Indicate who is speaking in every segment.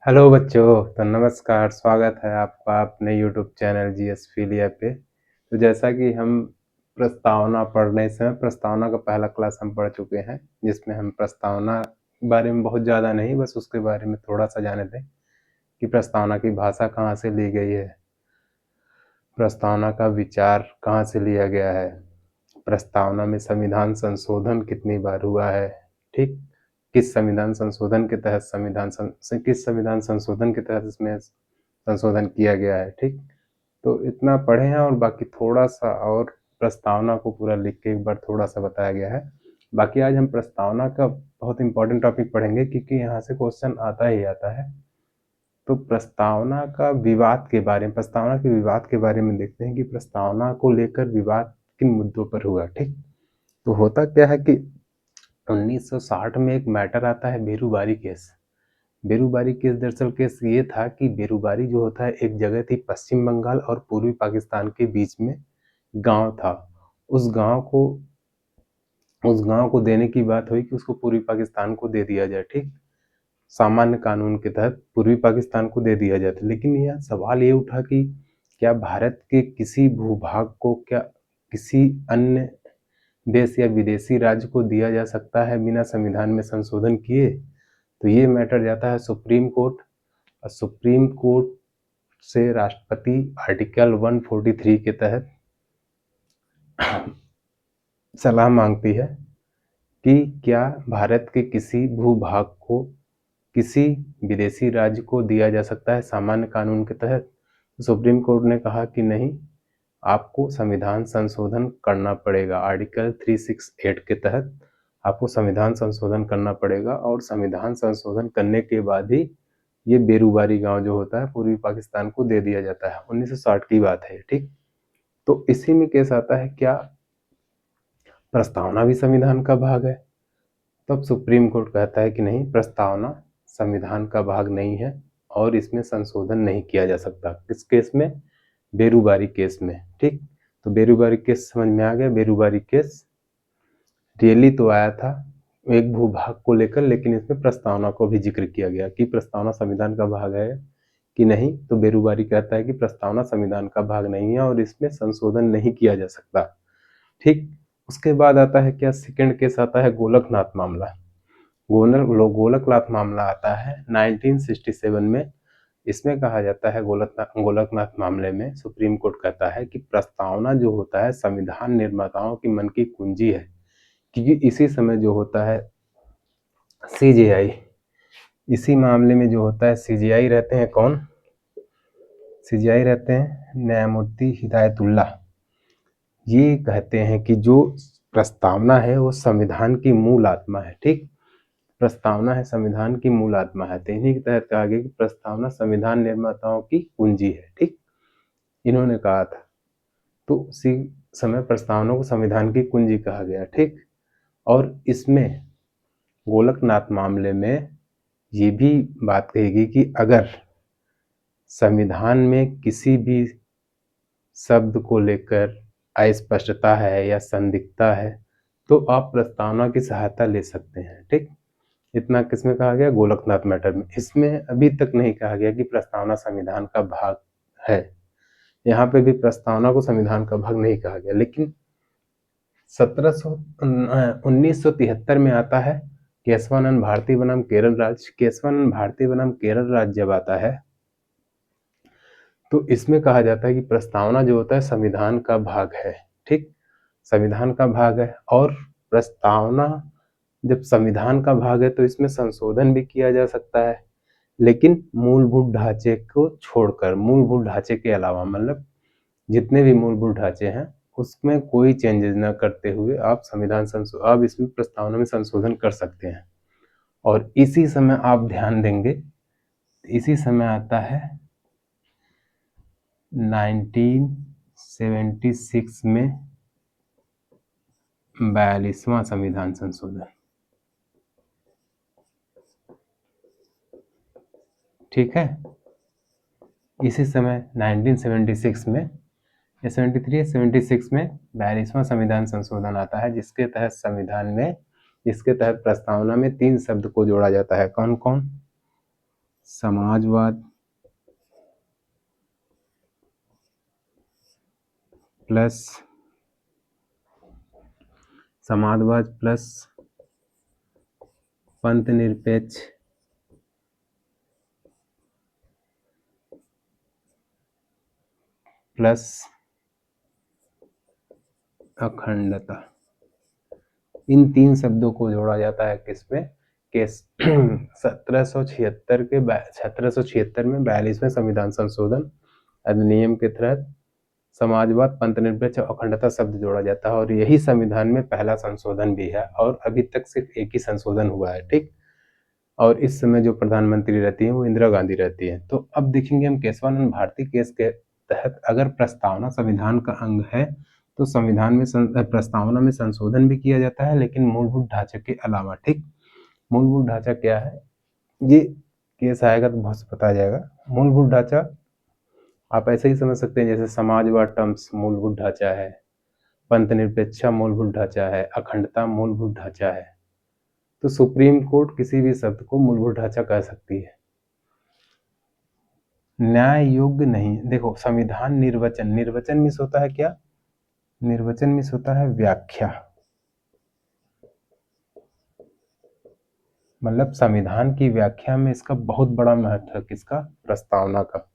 Speaker 1: Hello बच्चों, तो नमस्कार। स्वागत है आपका अपने यूट्यूब चैनल जीएस फीलिया पे। तो जैसा कि हम प्रस्तावना पढ़ने से प्रस्तावना का पहला क्लास हम पढ़ चुके हैं, जिसमें हम प्रस्तावना के बारे में बहुत ज़्यादा नहीं, बस उसके बारे में थोड़ा सा जाने थे कि प्रस्तावना की भाषा कहाँ से ली गई है, प्रस्तावना का विचार कहाँ से लिया गया है, प्रस्तावना में संविधान संशोधन कितनी बार हुआ है, ठीक, किस संविधान संशोधन के तहत किस संविधान संशोधन के तहत इसमें संशोधन किया गया है, ठीक। तो इतना पढ़े हैं और बाकी थोड़ा सा और प्रस्तावना को पूरा लिख के एक बार थोड़ा सा बताया गया है। बाकी आज हम प्रस्तावना का बहुत इंपॉर्टेंट टॉपिक पढ़ेंगे, क्योंकि यहाँ से क्वेश्चन आता ही आता है। तो प्रस्तावना के विवाद के बारे में देखते हैं कि प्रस्तावना को लेकर विवाद किन मुद्दों पर हुआ, ठीक। तो होता क्या है कि 1960 में एक मैटर आता है बेरूबारी केस। बेरूबारी केस दरअसल केस ये था कि बेरूबारी जो होता है एक जगह थी पश्चिम बंगाल और पूर्वी पाकिस्तान के बीच में गांव था। उस गांव को देने की बात हुई कि उसको पूर्वी पाकिस्तान को दे दिया जाए, ठीक। सामान्य कानून के तहत पूर्वी पाकिस्तान को दे दिया जाता। लेकिन यह सवाल ये उठा कि क्या भारत के किसी भूभाग को क्या किसी अन्य देश या विदेशी राज्य को दिया जा सकता है बिना संविधान में संशोधन किए। तो ये मैटर जाता है सुप्रीम कोर्ट, और सुप्रीम कोर्ट से राष्ट्रपति आर्टिकल 143 के तहत सलाह मांगती है कि क्या भारत के किसी भूभाग को किसी विदेशी राज्य को दिया जा सकता है सामान्य कानून के तहत। सुप्रीम कोर्ट ने कहा कि नहीं, आपको संविधान संशोधन करना पड़ेगा। आर्टिकल 368 के तहत आपको संविधान संशोधन करना पड़ेगा, और संविधान संशोधन करने के बाद ही ये बेरूबारी गांव जो होता है पूर्वी पाकिस्तान को दे दिया जाता है। 1960 की बात है, ठीक। तो इसी में केस आता है, क्या प्रस्तावना भी संविधान का भाग है। तब सुप्रीम कोर्ट कहता है कि नहीं, प्रस्तावना संविधान का भाग नहीं है और इसमें संशोधन नहीं किया जा सकता। किस केस में? बेरूबारी केस में, ठीक। तो बेरूबारी केस समझ में आ गया। बेरूबारी केस रियली तो आया था एक भूभाग को लेकर, लेकिन इसमें प्रस्तावना को भी जिक्र किया गया कि प्रस्तावना संविधान का भाग है कि नहीं। तो बेरूबारी कहता है कि प्रस्तावना संविधान का भाग नहीं है और इसमें संशोधन नहीं किया जा सकता, ठीक। उसके बाद आता है क्या, सेकंड केस आता है गोलकनाथ मामला। गोलकनाथ मामला आता है 1967 में। इसमें कहा जाता है गोलकनाथ मामले में सुप्रीम कोर्ट कहता है कि प्रस्तावना जो होता है संविधान निर्माताओं की मन की कुंजी है, क्योंकि इसी समय जो होता है सीजेआई, इसी मामले में जो होता है सीजेआई रहते हैं कौन? सीजेआई रहते हैं न्यायमूर्ति हिदायतुल्ला। ये कहते हैं कि जो प्रस्तावना है वो संविधान की मूल आत्मा है, ठीक। प्रस्तावना है संविधान की मूल आत्मा है। तो इन्हीं के तहत कहा गया कि प्रस्तावना संविधान निर्माताओं की कुंजी है, ठीक, इन्होंने कहा था। तो उसी समय प्रस्तावना को संविधान की कुंजी कहा गया, ठीक। और इसमें गोलकनाथ मामले में ये भी बात कहेगी कि अगर संविधान में किसी भी शब्द को लेकर अस्पष्टता है या संदिग्धता है तो आप प्रस्तावना की सहायता ले सकते हैं, ठीक। इतना किसमें कहा गया? गोलकनाथ मैटर में। इसमें अभी तक नहीं कहा गया कि प्रस्तावना संविधान का भाग है। यहाँ पे भी प्रस्तावना को संविधान का भाग नहीं कहा गया। लेकिन 1973 में आता है केशवानंद भारती बनाम केरल राज्य। केशवानंद भारती बनाम केरल राज्य जब आता है तो इसमें कहा जाता है कि प्रस्तावना जो होता है संविधान का भाग है, ठीक, संविधान का भाग है। और प्रस्तावना जब संविधान का भाग है तो इसमें संशोधन भी किया जा सकता है, लेकिन मूलभूत ढांचे को छोड़कर, मूलभूत ढांचे के अलावा, मतलब जितने भी मूलभूत ढांचे हैं उसमें कोई चेंजेस ना करते हुए आप इसमें प्रस्तावना में संशोधन कर सकते हैं। और इसी समय आप ध्यान देंगे, इसी समय आता है 1976 में 42वां संविधान संशोधन, ठीक है। इसी समय 1976 में या 73 76 में 42वां संविधान संशोधन आता है, जिसके तहत प्रस्तावना में 3 शब्द को जोड़ा जाता है। कौन कौन? समाजवाद प्लस पंथ निरपेक्ष प्लस अखंडता, इन 3 शब्दों को जोड़ा जाता है किसमें के 1776 में 42वें संविधान संशोधन अधिनियम के तहत समाजवाद, पंथ निरपेक्ष और अखंडता शब्द जोड़ा जाता है और यही संविधान में पहला संशोधन भी है और अभी तक सिर्फ एक ही संशोधन हुआ है। ठीक, और इस समय जो प्रधानमंत्री रहती है वो इंदिरा गांधी रहती है। तो अब देखेंगे हम केशवानंद भारती केस के तहत अगर प्रस्तावना संविधान का अंग है तो संविधान में प्रस्तावना में संशोधन भी किया जाता है, लेकिन मूलभूत ढांचे के अलावा। ठीक, मूलभूत ढांचा क्या है, ये केस आएगा तो बहुत पता जाएगा। मूलभूत ढांचा आप ऐसे ही समझ सकते हैं जैसे समाजवाद टर्म्स मूलभूत ढांचा है, पंथ निरपेक्षा मूलभूत ढांचा है, अखंडता मूलभूत ढांचा है। तो सुप्रीम कोर्ट किसी भी शब्द को मूलभूत ढांचा कह सकती है। न्याय योग्य नहीं, देखो संविधान निर्वचन मिस होता है क्या, निर्वचन मिस होता है व्याख्या, मतलब संविधान की व्याख्या में इसका बहुत बड़ा महत्व है, किसका, प्रस्तावना का।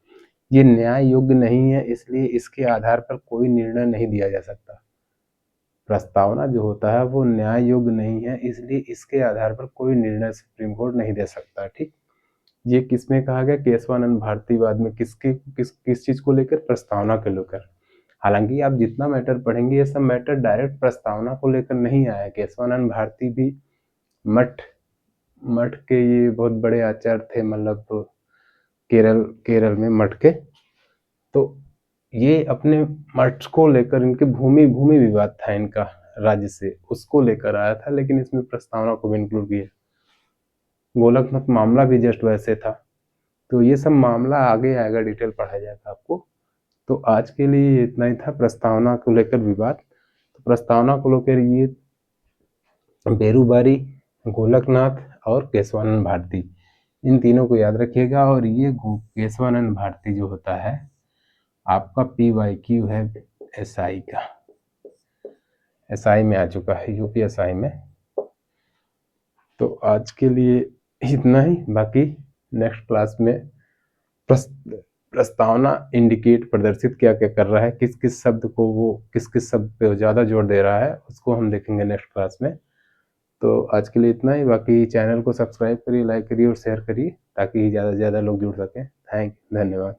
Speaker 1: ये न्याय योग्य नहीं है इसलिए इसके आधार पर कोई निर्णय नहीं दिया जा सकता। प्रस्तावना जो होता है वो न्याय योग्य नहीं है इसलिए इसके आधार पर कोई निर्णय सुप्रीम कोर्ट नहीं दे सकता। ठीक, ये किसमें कहा गया, केशवानंद भारतीवाद में। किस चीज को लेकर, प्रस्तावना को लेकर। हालांकि आप जितना मैटर पढ़ेंगे ये सब मैटर डायरेक्ट प्रस्तावना को लेकर नहीं आया। केशवानंद भारती भी मठ के ये बहुत बड़े आचार्य थे, मतलब केरल में मठ के। तो ये अपने मठ को लेकर, इनके भूमि विवाद था इनका राज्य से, उसको लेकर आया था, लेकिन इसमें प्रस्तावना को भी इंक्लूड किया। गोलकनाथ मामला भी जस्ट वैसे था। तो ये सब मामला आगे आएगा, डिटेल पढ़ाया जाएगा आपको। तो आज के लिए इतना ही था प्रस्तावना को लेकर विवाद। तो प्रस्तावना को लेकर ये बेरूबारी, गोलकनाथ और केशवानंद भारती, इन तीनों को याद रखिएगा। और ये केशवानंद भारती जो होता है आपका PYQ है SI का, SI में आ चुका है, UPSI में। तो आज के लिए इतना ही, बाकी नेक्स्ट क्लास में प्रस्तावना इंडिकेट, प्रदर्शित क्या क्या कर रहा है, किस किस शब्द को वो किस शब्द पे ज़्यादा जोर दे रहा है, उसको हम देखेंगे नेक्स्ट क्लास में। तो आज के लिए इतना ही, बाकी चैनल को सब्सक्राइब करिए, लाइक करिए और शेयर करिए ताकि ज़्यादा से ज़्यादा लोग जुड़ सकें। धन्यवाद।